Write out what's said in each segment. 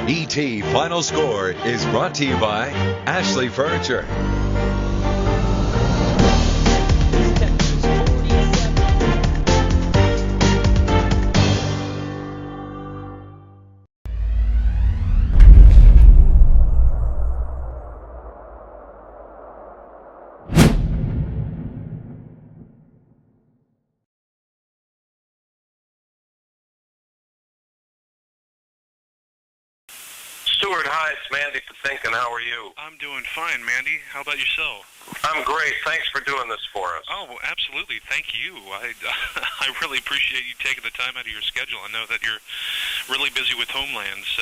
ET Final Score is brought to you by Ashley Furniture. Stewart, hi, it's Mandy Patinkin. How are you? I'm doing fine, Mandy. How about yourself? I'm great. Thanks for doing this for us. Oh, absolutely. Thank you. I really appreciate you taking the time out of your schedule. I know that you're really busy with Homeland, so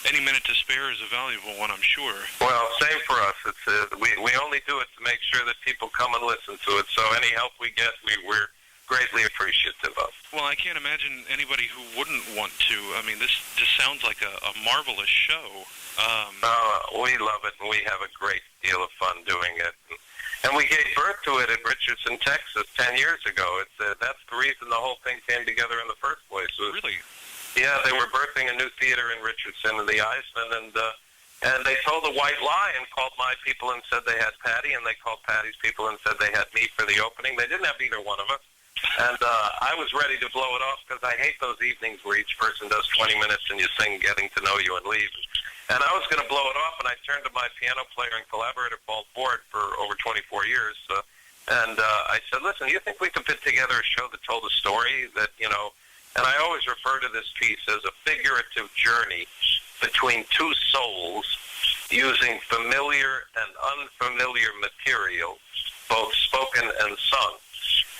any minute to spare is a valuable one, I'm sure. Well, same for us. It's we only do it to make sure that people come and listen to it, so any help we get, we're greatly appreciative of. Well, I can't imagine anybody who wouldn't want to. I mean, this just sounds like a marvelous show. We love it, and we have a great deal of fun doing it. And we gave birth to it in Richardson, Texas, 10 years ago. That's the reason the whole thing came together in the first place. Really? Yeah, they were birthing a new theater in Richardson in the Eisman, and they told a white lie and called my people and said they had Patti, and they called Patti's people and said they had me for the opening. They didn't have either one of us. And I was ready to blow it off because I hate those evenings where each person does 20 minutes and you sing Getting to Know You and leave. And I was going to blow it off, and I turned to my piano player and collaborator, Paul Ford, for over 24 years. And I said, listen, you think we could put together a show that told a story that, and I always refer to this piece as a figurative journey between two souls using familiar and unfamiliar material, both spoken and sung.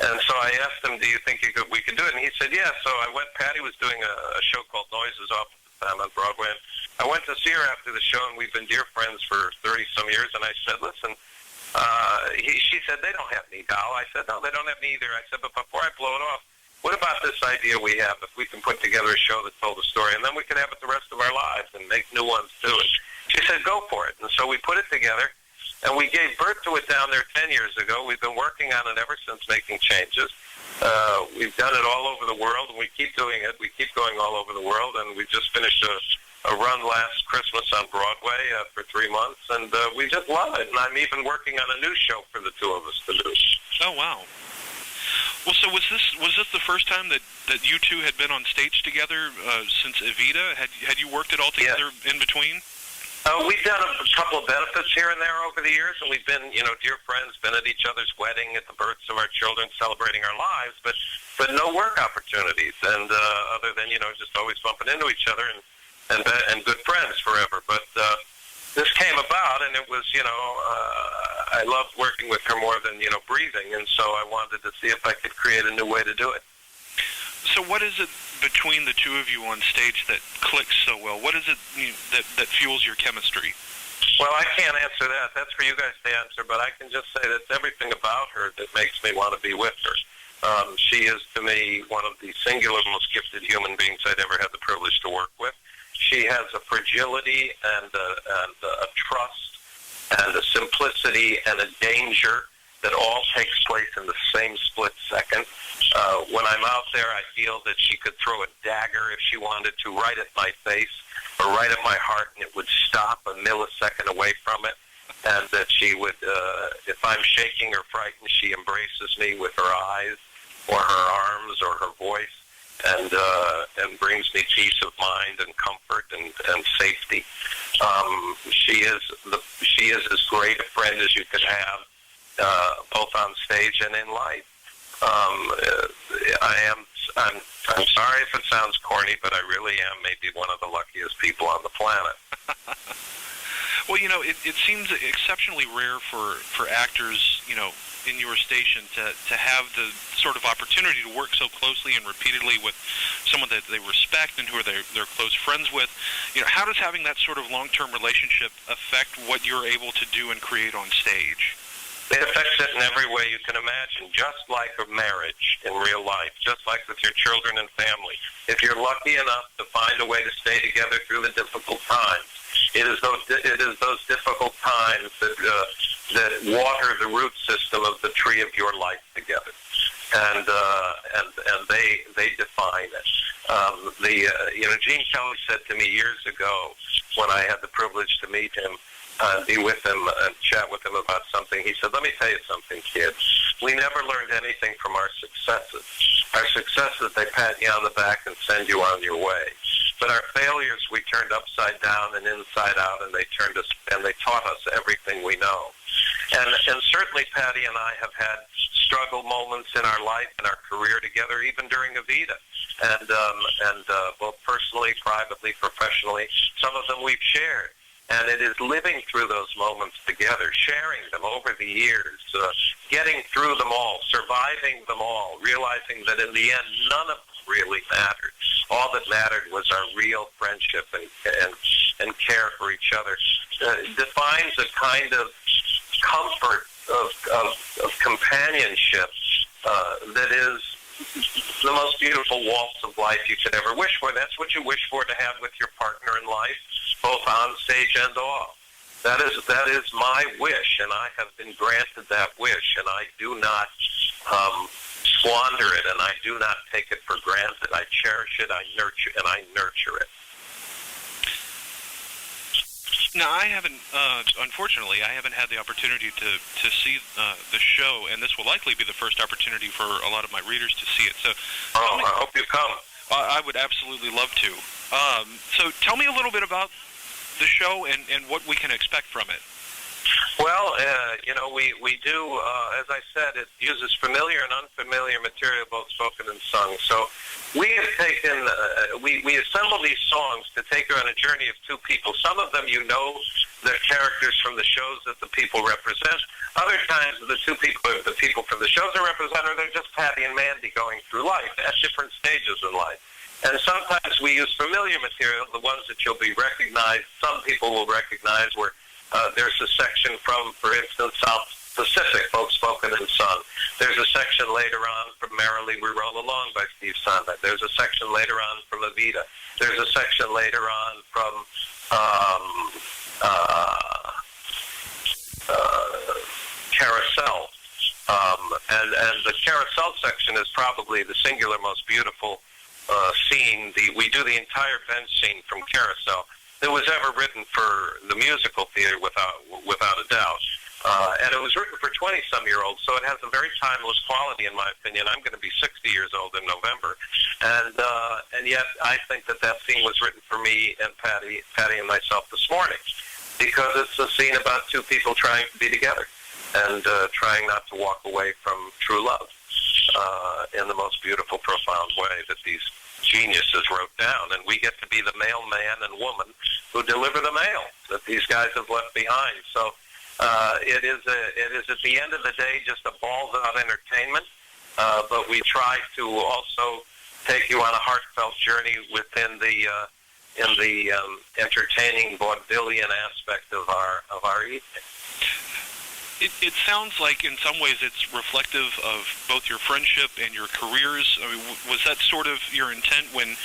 And so I asked him, do you think we could do it? And he said, yeah. So I went, Patti was doing a show called Noises off at the time on Broadway. And I went to see her after the show, and we've been dear friends for 30-some years. And I said, listen, she said, they don't have me, doll. I said, no, they don't have me either. I said, but before I blow it off, what about this idea we have, if we can put together a show that told a story, and then we can have it the rest of our lives and make new ones to it? She said, go for it. And so we put it together. And we gave birth to it down there 10 years ago. We've been working on it ever since, making changes. We've done it all over the world, and we keep doing it. We keep going all over the world, and we just finished a run last Christmas on Broadway for 3 months, and we just love it. And I'm even working on a new show for the two of us to do. Oh, wow. Well, so was this the first time that you two had been on stage together since Evita? Had you worked it all together in between? We've done a couple of benefits here and there over the years, and we've been, dear friends, been at each other's wedding, at the births of our children, celebrating our lives, but no work opportunities, and other than, just always bumping into each other and good friends forever. But this came about, and it was, I loved working with her more than, breathing, and so I wanted to see if I could create a new way to do it. So what is it between the two of you on stage that clicks so well? What is it that fuels your chemistry? Well, I can't answer that. That's for you guys to answer, but I can just say that it's everything about her that makes me want to be with her. She is, to me, one of the singular most gifted human beings I'd ever had the privilege to work with. She has a fragility and a trust and a simplicity and a danger that all takes place in the same split second. When I'm out there, I feel that she could throw a dagger if she wanted to, right at my face or right at my heart, and it would stop a millisecond away from it. And that she would, if I'm shaking or frightened, she embraces me with her eyes or her arms or her voice, and brings me peace of mind and comfort and safety. She is as great a friend as you could have, both on stage and in life. I'm sorry if it sounds corny, but I really am maybe one of the luckiest people on the planet. Well, it seems exceptionally rare for actors, in your station to have the sort of opportunity to work so closely and repeatedly with someone that they respect and who they're close friends with. How does having that sort of long-term relationship affect what you're able to do and create on stage? It affects it in every way you can imagine, just like a marriage in real life, just like with your children and family. If you're lucky enough to find a way to stay together through the difficult times, it is those difficult times that water the root system of the tree of your life together. And and they define it. Gene Kelly said to me years ago when I had the privilege to meet him, be with him and chat with him about something. He said, "Let me tell you something, kid. We never learned anything from our successes. Our successes, they pat you on the back and send you on your way. But our failures, we turned upside down and inside out, and they taught us everything we know." And certainly Patti and I have had struggle moments in our life and our career together, even during Evita, and both personally, privately, professionally. Some of them we've shared. And it is living through those moments together, sharing them over the years, getting through them all, surviving them all, realizing that in the end, none of them really mattered. All that mattered was our real friendship and care for each other. Defines a kind of comfort of companionship that is the most beautiful waltz of life you could ever wish for. That's what you wish for to have with your partner in life, both on stage and off. That is my wish, and I have been granted that wish, and I do not squander it, and I do not take it for granted. I cherish it, I nurture it. Now, I haven't, unfortunately, I haven't had the opportunity to see the show, and this will likely be the first opportunity for a lot of my readers to see it. So, I hope you come. I would absolutely love to. So tell me a little bit about the show and what we can expect from it. Well, we do, as I said, it uses familiar and unfamiliar material, both spoken and sung. So we have taken, we assemble these songs to take you on a journey of two people. Some of them they're characters from the shows that the people represent. Other times the people from the shows are represented, they're just Patti and Mandy going through life at different stages in life. And sometimes we use familiar material, the ones that you'll be recognized, some people will recognize where there's a section from, for instance, South Pacific, both spoken and sung. There's a section later on from Merrily We Roll Along by Steve Sondheim. There's a section later on from Evita. There's a section later on from Carousel. And the Carousel section is probably the singular most beautiful scene. We do the entire bench scene from Carousel that was ever written for the musical theater, without a doubt. And it was written for 20-some-year-olds, so it has a very timeless quality, in my opinion. I'm going to be 60 years old in November, and yet I think that scene was written for me and Patti and myself this morning, because it's a scene about two people trying to be together and trying not to walk away from true love in the most beautiful, profound way that these geniuses wrote down, and we get to be the mailman and woman who deliver the mail that these guys have left behind. So it is at the end of the day just a balls-out entertainment, but we try to also take you on a heartfelt journey within the entertaining vaudevillian aspect of our evening. It sounds like in some ways it's reflective of both your friendship and your careers. I mean, was that sort of your intent when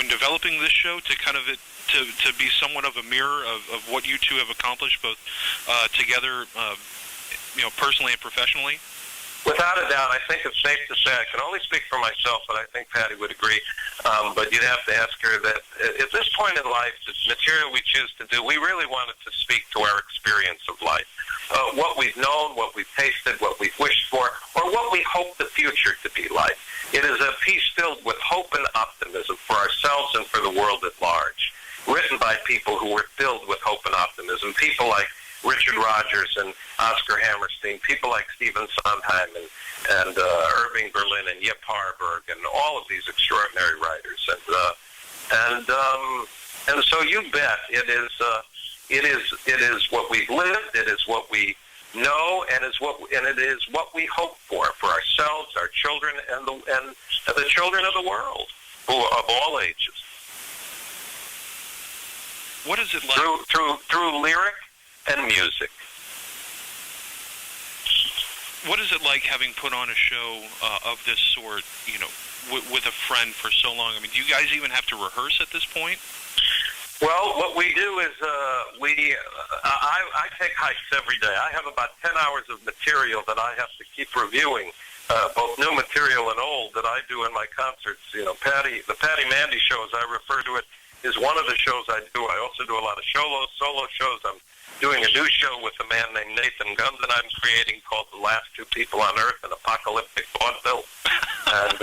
developing this show, to kind of to be somewhat of a mirror of what you two have accomplished both together, personally and professionally? Without a doubt, I think it's safe to say, I can only speak for myself, but I think Patti would agree, but you'd have to ask her that at this point in life, the material we choose to do, we really wanted to speak to our experience of life. What we've known, what we've tasted, what we've wished for, or what we hope the future to be like. It is a piece filled with hope and optimism for ourselves and for the world at large, written by people who were filled with hope and optimism, people like Richard Rodgers and Oscar Hammerstein, people like Stephen Sondheim and Irving Berlin and Yip Harburg and all of these extraordinary writers. And so you bet it is what we've lived, it is what we know, and it is what we hope for ourselves, our children, and the children of the world, of all ages. What is it like through lyric and music? What is it like having put on a show of this sort, with a friend for so long? I mean, do you guys even have to rehearse at this point? Well, what we do is I take hikes every day. I have about 10 hours of material that I have to keep reviewing both new material and old that I do in my concerts. You know, the Patti Mandy show, as I refer to it, is one of the shows I do. I also do a lot of solo shows. I'm doing a new show with a man named Nathan Gunn that I'm creating called The Last Two People on Earth, an apocalyptic vaudeville. And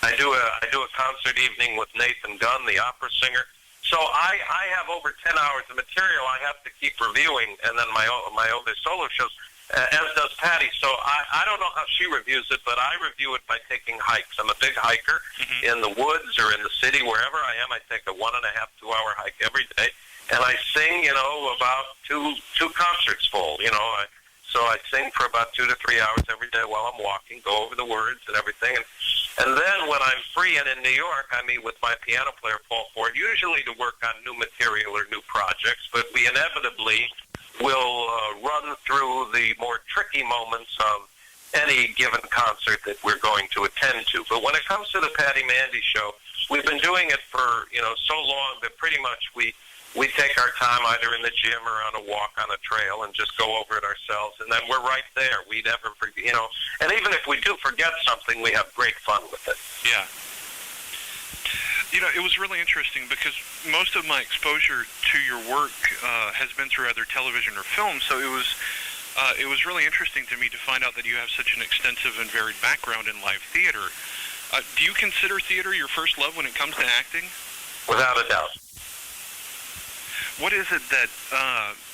I do a concert evening with Nathan Gunn, the opera singer. So I have over 10 hours of material I have to keep reviewing, and then my other solo shows, as does Patti. So I don't know how she reviews it, but I review it by taking hikes. I'm a big hiker in the woods or in the city, wherever I am. I take a 1.5, 2 hour hike every day, and I sing, you know, about two concerts full. You know, so I sing for about 2 to 3 hours every day while I'm walking, go over the words and everything. And then when I'm free and in New York, I meet with my piano player, Paul Ford, usually to work on new material or new projects, but we inevitably will run through the more tricky moments of any given concert that we're going to attend to. But when it comes to the Patti Mandy show, we've been doing it for, you know, so long that pretty much we take our time either in the gym or on a walk on a trail and just go over it ourselves, and then we're right there. We never forget, you know, and even if we do forget something, we have great fun with it. Yeah. You know, it was really interesting because most of my exposure to your work has been through either television or film, so it was really interesting to me to find out that you have such an extensive and varied background in live theater. Do you consider theater your first love when it comes to acting? Without a doubt. What is it that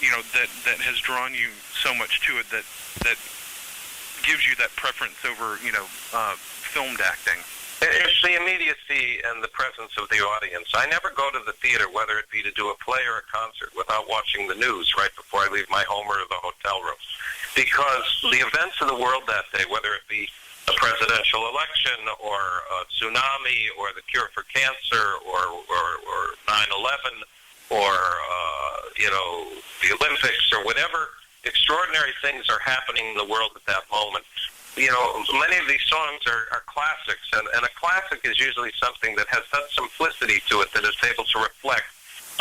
you know that has drawn you so much to it that gives you that preference over, you know, filmed acting? It's the immediacy and the presence of the audience. I never go to the theater, whether it be to do a play or a concert, without watching the news right before I leave my home or the hotel room. Because the events of the world that day, whether it be a presidential election or a tsunami or the cure for cancer or 9/11 or, you know, the Olympics or whatever extraordinary things are happening in the world at that moment, you know, many of these songs are classics, and a classic is usually something that has such simplicity to it that it's able to reflect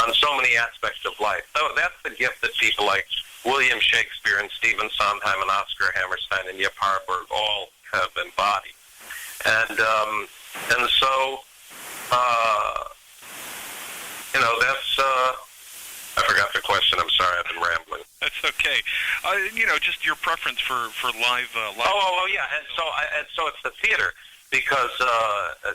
on so many aspects of life. So that's the gift that people like William Shakespeare and Stephen Sondheim and Oscar Hammerstein and Yip Harburg all have embodied. And so, you know, that's... I forgot the question. I'm sorry. I've been rambling. That's okay. You know, just your preference for live. Oh, yeah. And so it's the theater because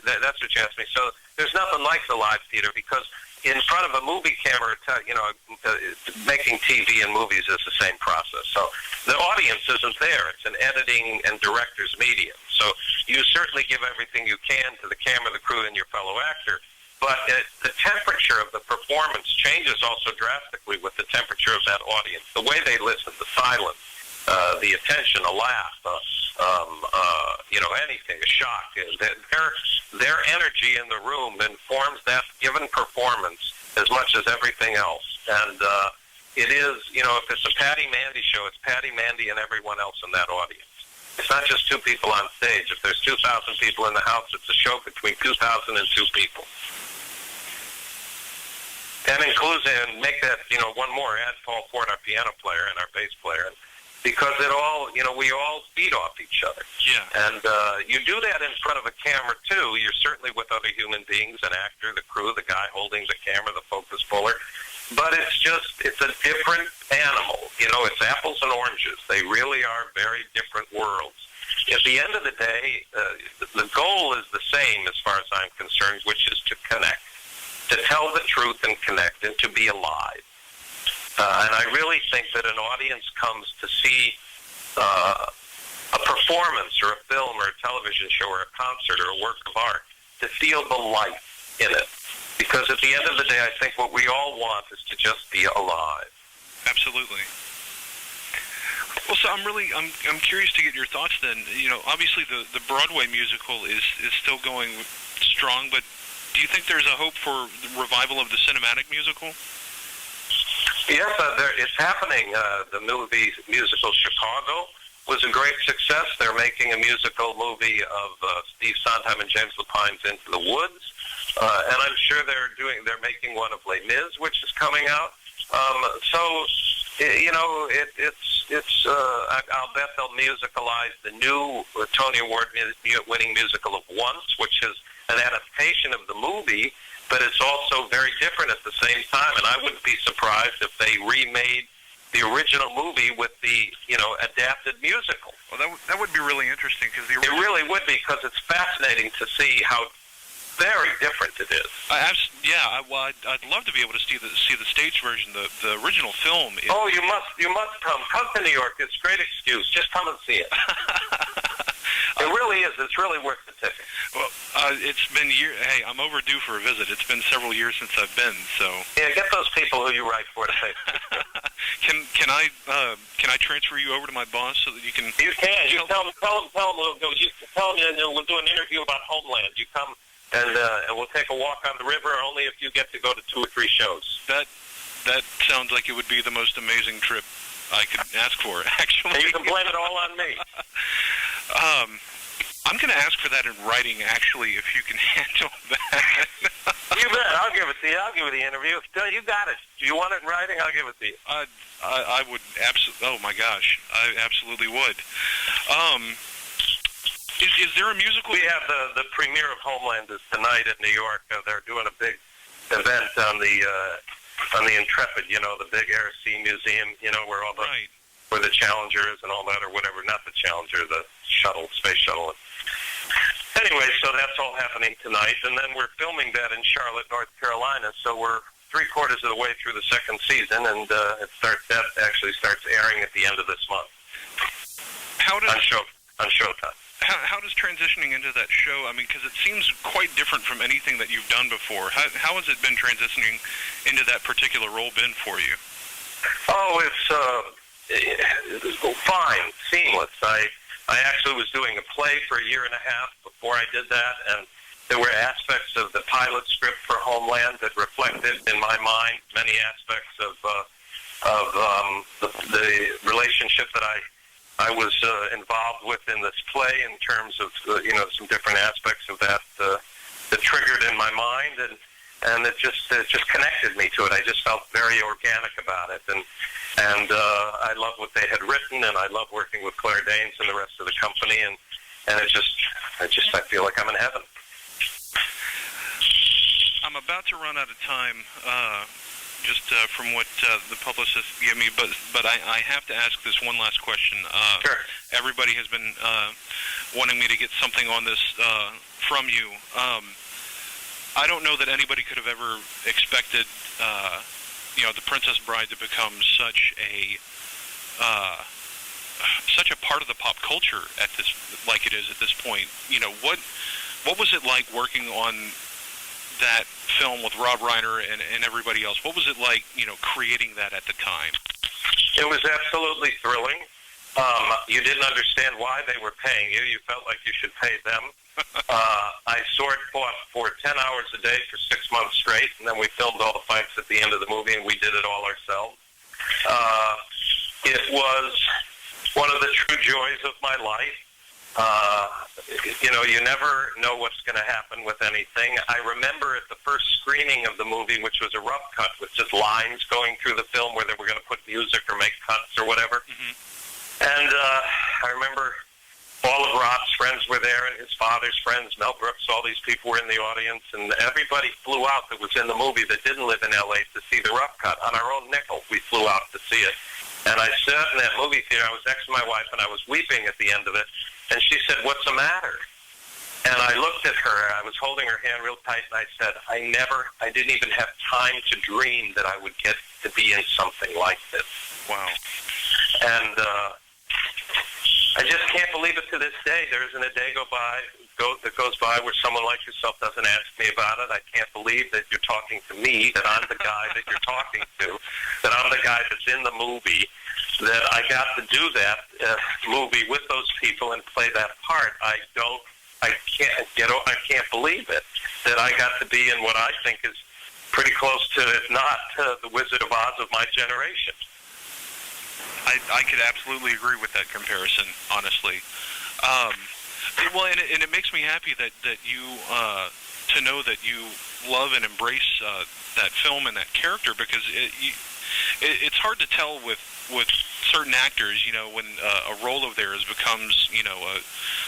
that's what you asked me. So there's nothing like the live theater because in front of a movie camera, you know, making TV and movies is the same process. So the audience isn't there. It's an editing and director's medium. So you certainly give everything you can to the camera, the crew, and your fellow actor. But the temperature of the performance changes also drastically with the temperature of that audience. The way they listen, the silence, the attention, a laugh, you know, anything, a shock. Their energy in the room informs that given performance as much as everything else. And it is, you know, if it's a Patti Mandy show, it's Patti Mandy and everyone else in that audience. It's not just two people on stage. If there's 2,000 people in the house, it's a show between 2,000 and 2 people. And and make that, you know, one more, add Paul Ford, our piano player, and our bass player, because it all, you know, we all feed off each other. Yeah. And you do that in front of a camera, too. You're certainly with other human beings, an actor, the crew, the guy holding the camera, the focus puller. But it's a different animal. You know, it's apples and oranges. They really are very different worlds. At the end of the day, the goal is the same as far as I'm concerned, which is to connect. To tell the truth and connect and to be alive. And I really think that an audience comes to see a performance or a film or a television show or a concert or a work of art to feel the life in it. Because at the end of the day, I think what we all want is to just be alive. Absolutely. Well, so I'm curious to get your thoughts then. You know, obviously the Broadway musical is still going strong, but do you think there's a hope for the revival of the cinematic musical? Yes, it's happening. The movie musical Chicago was a great success. They're making a musical movie of Steve Sondheim and James LaPine's Into the Woods, and I'm sure they're making one of Les Mis, which is coming out. So I'll bet they'll musicalize the new Tony Award-winning musical of Once, which is an adaptation of the movie, but it's also very different at the same time. And I wouldn't be surprised if they remade the original movie with the, adapted musical. Well, that would be really interesting because it really would be, because it's fascinating to see how very different it is. I'd love to be able to see the stage version. The original film. Oh, you must come. Come to New York. It's a great excuse. Just come and see it. It really is. It's really worth the ticket. Well, it's been years. Hey, I'm overdue for a visit. It's been several years since I've been. So yeah, get those people who you write for to say. Can I transfer you over to my boss so that you can? You can. You tell them. We'll do an interview about Homeland. You come. And we'll take a walk on the river, only if you get to go to 2 or 3 shows. That sounds like it would be the most amazing trip I could ask for, actually. And you can blame it all on me. I'm going to ask for that in writing, actually, if you can handle that. You bet. I'll give it to you. I'll give you the interview. You got it. Do you want it in writing? I'll give it to you. I would absolutely. Oh, my gosh. I absolutely would. Is there a musical? We have the premiere of Homeland is tonight in New York. They're doing a big event on the Intrepid, the big Air Sea Museum, where all the where the Challenger is and all that, or whatever. Not the Challenger, the space shuttle. Anyway, so that's all happening tonight, and then we're filming that in Charlotte, North Carolina. So we're 3/4 of the way through the second season, and that actually starts airing at the end of this month. On Showtime. How does transitioning into that show, because it seems quite different from anything that you've done before. How has it been transitioning into that particular role been for you? Oh, it's fine, seamless. I actually was doing a play for 1.5 years before I did that, and there were aspects of the pilot script for Homeland that reflected in my mind many aspects of the relationship that I was involved with in this play, in terms of some different aspects of that that triggered in my mind, and it just connected me to it. I just felt very organic about it, and I love what they had written, and I love working with Claire Danes and the rest of the company, and I feel like I'm in heaven. I'm about to run out of time. Just from what the publicist gave me, but I have to ask this one last question. Sure. Everybody has been wanting me to get something on this from you. I don't know that anybody could have ever expected, the Princess Bride to become such a part of the pop culture like it is at this point. What was it like working on that film with Rob Reiner and everybody else? What was it like, creating that at the time? It was absolutely thrilling. You didn't understand why they were paying you. You felt like you should pay them. I sword fought for 10 hours a day for 6 months straight, and then we filmed all the fights at the end of the movie, and we did it all ourselves. It was one of the true joys of my life. You never know what's going to happen with anything. I remember at the first screening of the movie, which was a rough cut with just lines going through the film where they were going to put music or make cuts or whatever. Mm-hmm. And I remember all of Rob's friends were there, and his father's friends, Mel Brooks, all these people were in the audience, and everybody flew out that was in the movie that didn't live in L.A. to see the rough cut. On our own nickel, we flew out to see it. And I sat in that movie theater. I was next to my wife, and I was weeping at the end of it. And she said, "What's the matter?" And I looked at her. I was holding her hand real tight, and I said, I didn't even have time to dream that I would get to be in something like this. Wow. And I just can't believe it to this day. There isn't a day that goes by where someone like yourself doesn't ask me about it. I can't believe that you're talking to me, that I'm the guy that you're talking to, that I'm the guy that's in the movie, that I got to do that movie with those people and play that part. I can't believe it, that I got to be in what I think is pretty close to, if not the Wizard of Oz of my generation. I could absolutely agree with that comparison, honestly. Well, and it makes me happy that you to know that you love and embrace that film and that character, because it's hard to tell with certain actors, when a role of theirs becomes,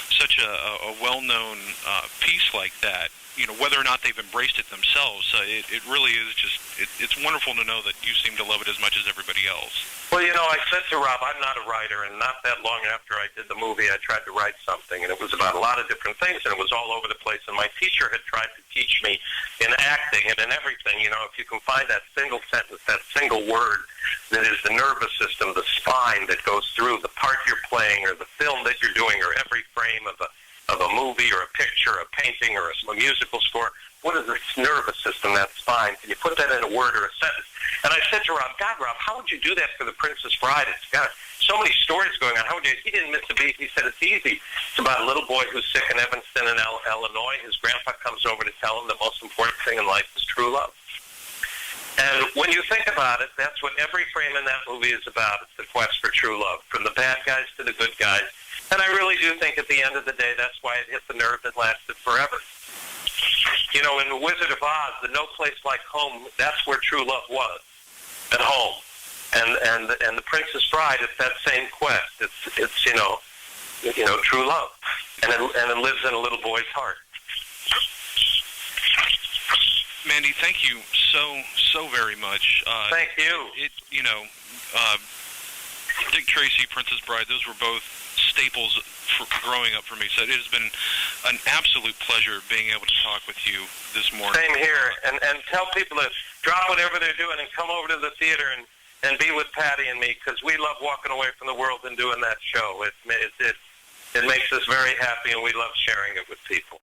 such a well-known piece like that, whether or not they've embraced it themselves. It really is just, it's wonderful to know that you seem to love it as much as everybody else. Well, I said to Rob, I'm not a writer, and not that long after I did the movie, I tried to write something, and it was about a lot of different things, and it was all over the place, and my teacher had tried to teach me in acting and in everything, if you can find that single sentence, that single word that is the nervous system, the spine that goes through the part you're playing or the film that you're doing or every frame of a movie or a picture, a painting or a musical score. What is this nervous system, that spine? Can you put that in a word or a sentence? And I said to Rob, God, Rob, how would you do that for The Princess Bride? It's got so many stories going on. How would you? He didn't miss a beat. He said it's easy. It's about a little boy who's sick in Evanston in Illinois. His grandpa comes over to tell him the most important thing in life is true love. And when you think about it, that's what every frame in that movie is about. It's the quest for true love, from the bad guys to the good guys. And I really do think at the end of the day, that's why it hit the nerve that lasted forever. In The Wizard of Oz, the No Place Like Home, that's where true love was, at home. And The Princess Bride, it's that same quest. It's true love. And it lives in a little boy's heart. Mandy, thank you so very much. Thank you. Dick Tracy, Princess Bride, those were both staples for growing up for me. So it has been an absolute pleasure being able to talk with you this morning. Same here. And tell people to drop whatever they're doing and come over to the theater and be with Patti and me, because we love walking away from the world and doing that show. It makes us very happy, and we love sharing it with people.